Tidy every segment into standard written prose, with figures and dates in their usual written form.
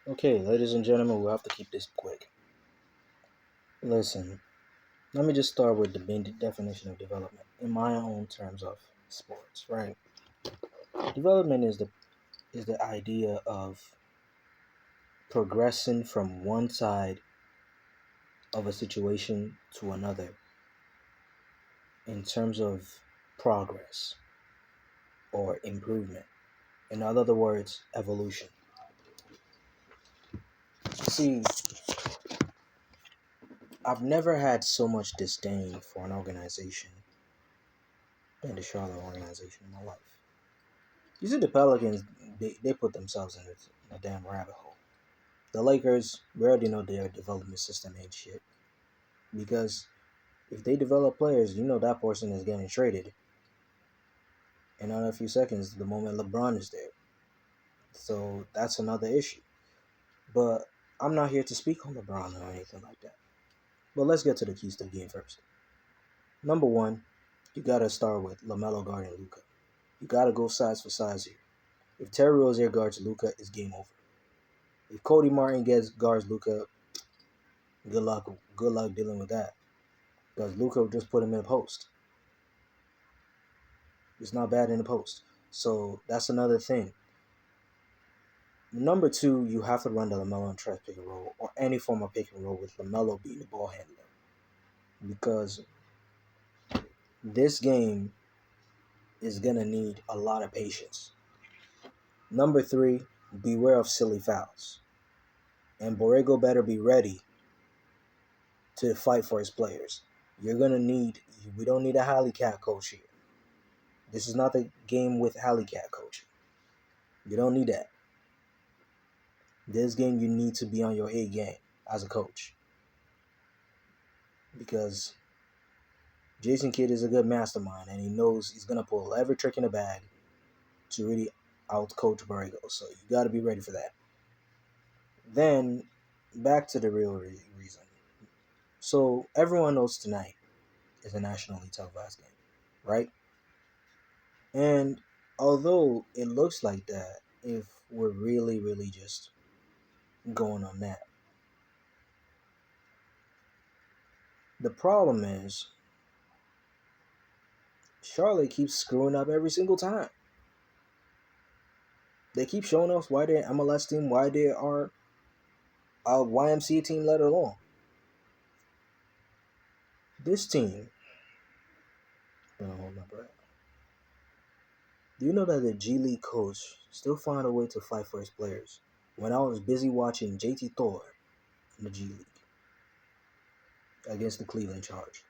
Okay, ladies and gentlemen, we'll have to keep this quick. Listen, let me just start with the main definition of development in my own terms of sports, right? Development is the idea of progressing from one side of a situation to another in terms of progress or improvement. In other words, evolution. See, I've never had so much disdain for an organization than the Charlotte organization in my life. You see, the Pelicans, they put themselves in a damn rabbit hole. The Lakers, we already know their development system ain't shit. Because if they develop players, you know that person is getting traded in a few seconds the moment LeBron is there. So that's another issue. But I'm not here to speak on LeBron or anything like that. But let's get to the keys to the game first. Number one, you gotta start with LaMelo guarding Luka. You gotta go size for size here. If Terry Rozier guards Luka, it's game over. If Cody Martin guards Luka, good luck. Good luck dealing with that. Because Luka just put him in a post. It's not bad in the post. So that's another thing. Number two, you have to run the LaMelo and Trent pick and roll, or any form of pick and roll with LaMelo being the ball handler. Because this game is gonna need a lot of patience. Number three, beware of silly fouls. And Borrego better be ready to fight for his players. We don't need a Alley Cat coach here. This is not the game with Alley Cat coaching. You don't need that. This game, you need to be on your A game as a coach. Because Jason Kidd is a good mastermind, and he knows he's going to pull every trick in the bag to really out-coach Borrego. So you got to be ready for that. Then, back to the real reason. So everyone knows tonight is a nationally televised game, right? And although it looks like that, if we're really, really just going on that, the problem is Charlotte keeps screwing up every single time. They keep showing us why they're an MLS team, why they are a YMCA team, let alone. This team, hold my breath. Do you know that the G League coach still found a way to fight for his players when I was busy watching JT Thor in the G League against the Cleveland Charge?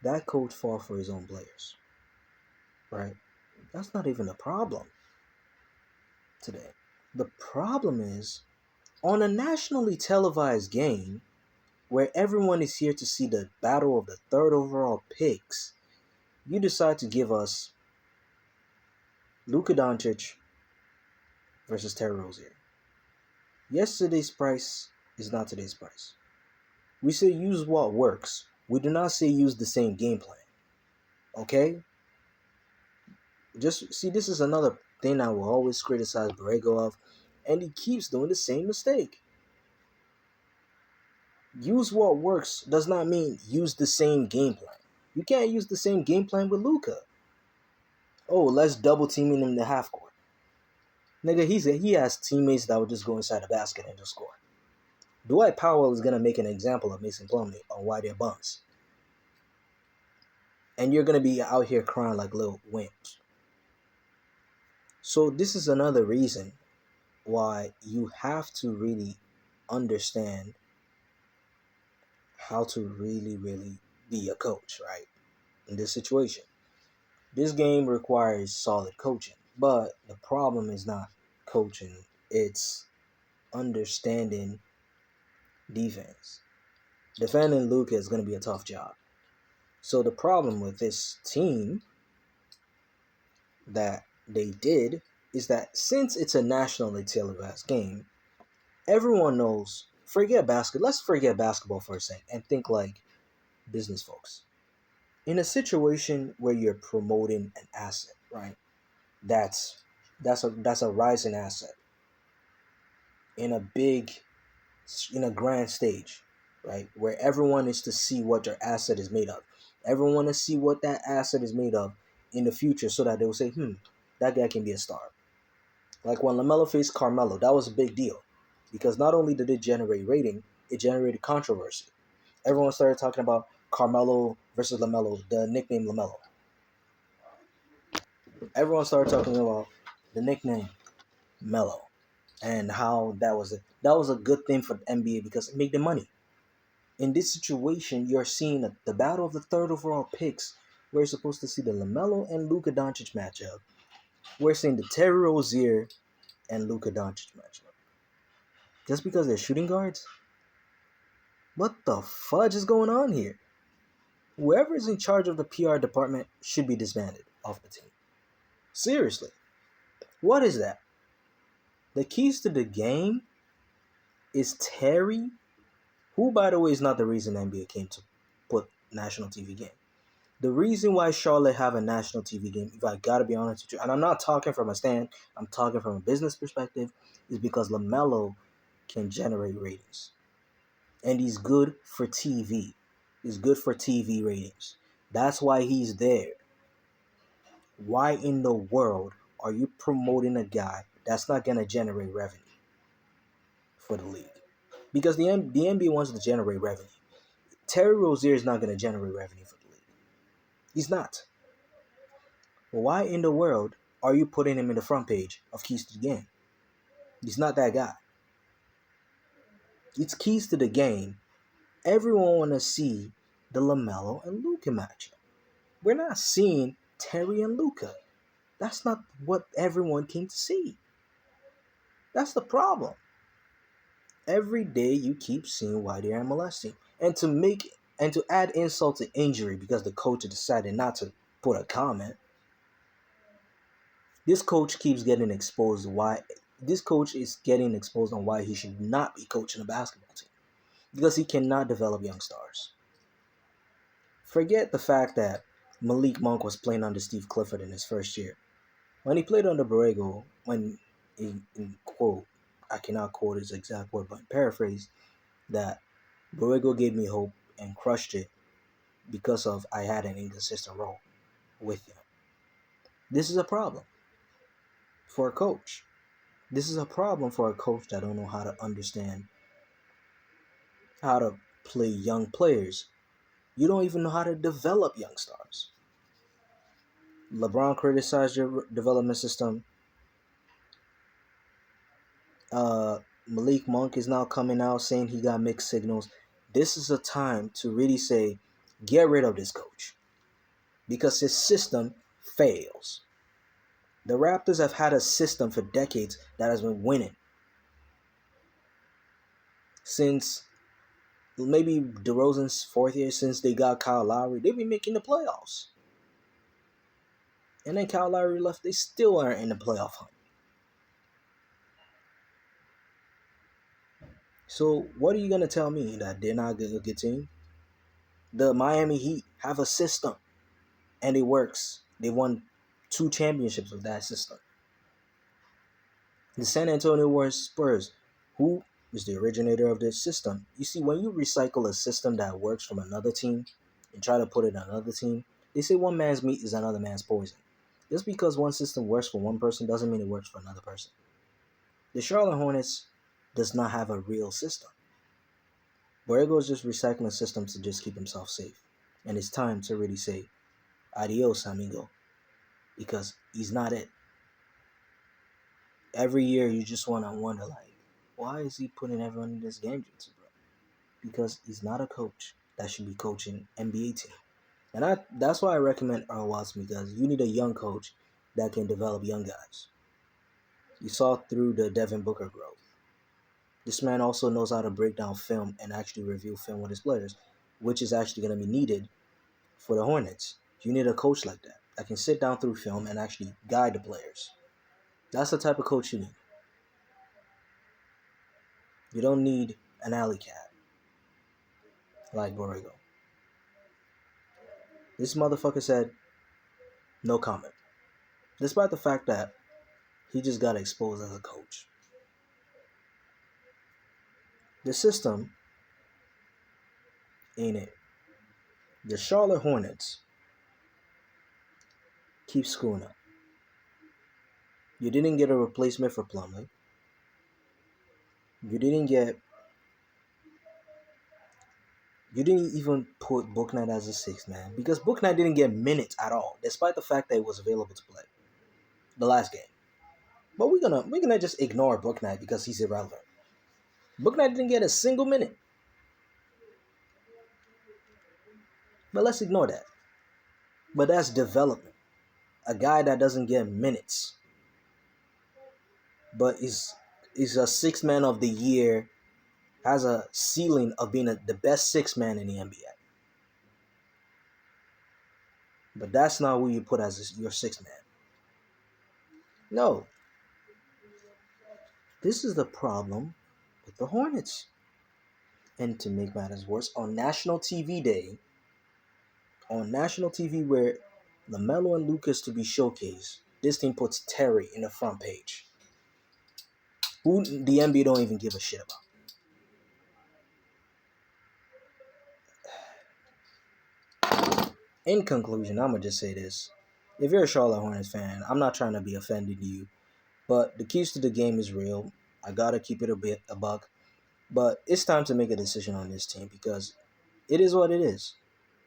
That coach fought for his own players, right? That's not even a problem today. The problem is on a nationally televised game where everyone is here to see the battle of the third overall picks, you decide to give us Luka Doncic versus Terry Rozier. Yesterday's price is not today's price. We say use what works. We do not say use the same game plan. Okay? Just see, this is another thing I will always criticize Borrego of, and he keeps doing the same mistake. Use what works does not mean use the same game plan. You can't use the same game plan with Luka. Oh, let's double team him in the half court. Nigga, he has teammates that would just go inside the basket and just score. Dwight Powell is gonna make an example of Mason Plumlee on why they're bums. And you're gonna be out here crying like little wimps. So this is another reason why you have to really understand how to really, really be a coach, right? In this situation. This game requires solid coaching, but the problem is not coaching, it's understanding defense. Defending Luka is going to be a tough job. So the problem with this team that they did is that since it's a nationally televised game, everyone knows, let's forget basketball for a second and think like business folks. In a situation where you're promoting an asset, right? That's a rising asset. in a grand stage, right? Where everyone is to see what your asset is made of. Everyone to see what that asset is made of in the future so that they will say, that guy can be a star. Like when LaMelo faced Carmelo, that was a big deal. Because not only did it generate rating, it generated controversy. Everyone started talking about Carmelo versus LaMelo, the nickname LaMelo. Everyone started talking about the nickname Melo and how that was a good thing for the NBA because it made them money. In this situation, you're seeing the battle of the third overall picks. We're supposed to see the LaMelo and Luka Doncic matchup. We're seeing the Terry Rozier and Luka Doncic matchup. Just because they're shooting guards? What the fudge is going on here? Whoever is in charge of the PR department should be disbanded off the team. Seriously. What is that? The keys to the game is Terry, who, by the way, is not the reason the NBA came to put national TV game. The reason why Charlotte have a national TV game, if I gotta be honest with you, and I'm not talking from a stand, I'm talking from a business perspective, is because LaMelo can generate ratings. And he's good for TV. He's good for TV ratings. That's why he's there. Why in the world are you promoting a guy that's not gonna generate revenue for the league? Because the NBA wants to generate revenue. Terry Rozier is not going to generate revenue for the league. He's not. Why in the world are you putting him in the front page of Keys to the Game? He's not that guy. It's Keys to the Game. Everyone want to see the LaMelo and Luka matchup. We're not seeing Terry and Luka. That's not what everyone came to see. That's the problem. Every day you keep seeing why they're MLS team. And to add insult to injury because the coach decided not to put a comment. This coach keeps getting exposed why this coach is getting exposed on why he should not be coaching a basketball team. Because he cannot develop young stars. Forget the fact that Malik Monk was playing under Steve Clifford in his first year. When he played under Borrego, when in quote, I cannot quote his exact word, but paraphrase, that Borrego gave me hope and crushed it because of I had an inconsistent role with him. This is a problem for a coach. This is a problem for a coach that don't know how to understand how to play young players. You don't even know how to develop young stars. LeBron criticized your development system. Malik Monk is now coming out saying he got mixed signals. This is a time to really say, get rid of this coach. Because his system fails. The Raptors have had a system for decades that has been winning. Since maybe DeRozan's fourth year, since they got Kyle Lowry, they've been making the playoffs. And then Kyle Lowry left, they still aren't in the playoff hunt. So what are you going to tell me? That they're not a good team? The Miami Heat have a system, and it works. They won 2 championships with that system. The San Antonio Spurs, who is the originator of this system. You see, when you recycle a system that works from another team and try to put it on another team, they say one man's meat is another man's poison. Just because one system works for one person doesn't mean it works for another person. The Charlotte Hornets does not have a real system. Borrego is just recycling systems to just keep himself safe. And it's time to really say, adios, amigo. Because he's not it. Every year you just want to wonder, like, why is he putting everyone in this game, bro? Because he's not a coach that should be coaching NBA team. And that's why I recommend Earl Watson, because you need a young coach that can develop young guys. You saw through the Devin Booker growth. This man also knows how to break down film and actually review film with his players, which is actually going to be needed for the Hornets. You need a coach like that can sit down through film and actually guide the players. That's the type of coach you need. You don't need an alley cat like Borrego. This motherfucker said no comment, despite the fact that he just got exposed as a coach. The system ain't it. The Charlotte Hornets keep screwing up. You didn't get a replacement for Plumlee. You didn't get. You didn't even put Booknight as a sixth man because Booknight didn't get minutes at all, despite the fact that he was available to play the last game. But we're gonna just ignore Booknight because he's irrelevant. Booknight didn't get a single minute. But let's ignore that. But that's development. A guy that doesn't get minutes, but is a sixth man of the year, has a ceiling of being the best sixth man in the NBA. But that's not who you put as your sixth man. No. This is the problem with the Hornets. And to make matters worse, on national TV day, on national TV where LaMelo and Lucas to be showcased, this team puts Terry in the front page, who the NBA don't even give a shit about. In conclusion, I'm going to just say this. If you're a Charlotte Hornets fan, I'm not trying to be offending you, but the keys to the game is real. I got to keep it a buck. But it's time to make a decision on this team because it is what it is.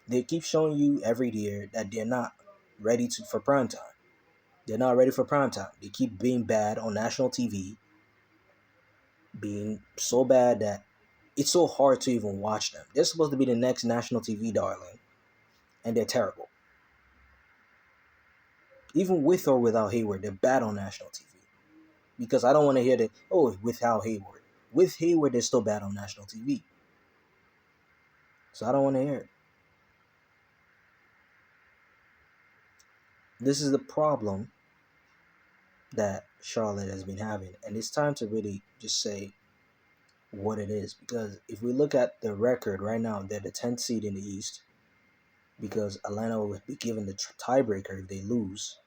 They keep showing you every year that they're not ready for prime time. They're not ready for prime time. They keep being bad on national TV, being so bad that it's so hard to even watch them. They're supposed to be the next national TV darling, and they're terrible. Even with or without Hayward, they're bad on national TV. Because I don't want to hear without Hayward. With Hayward, they're still bad on national TV. So I don't want to hear it. This is the problem that Charlotte has been having. And it's time to really just say what it is. Because if we look at the record right now, they're the 10th seed in the East. Because Atlanta will be given the tiebreaker if they lose,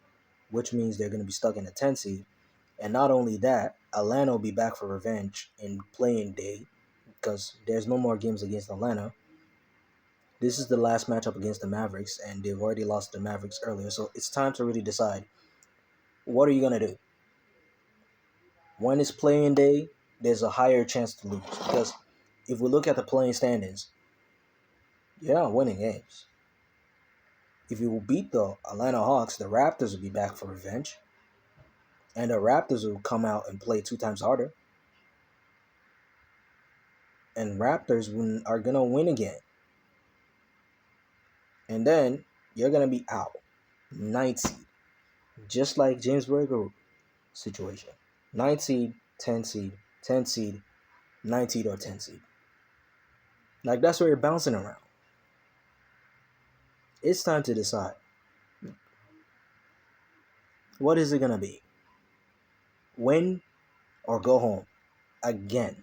which means they're going to be stuck in the 10th seed. And not only that, Atlanta will be back for revenge in playing day because there's no more games against Atlanta. This is the last matchup against the Mavericks, and they've already lost the Mavericks earlier. So it's time to really decide, what are you going to do? When it's playing day, there's a higher chance to lose. Because if we look at the playing standings, you're not winning games. If you will beat the Atlanta Hawks, the Raptors will be back for revenge. And the Raptors will come out and play 2 times harder. And Raptors are going to win again. And then you're going to be out. 9th seed. Just like James Borrego situation. 9th seed, 10th seed, 10th seed, 9th seed, or 10th seed. Like, that's where you're bouncing around. It's time to decide. What is it going to be? Win or go home? Again.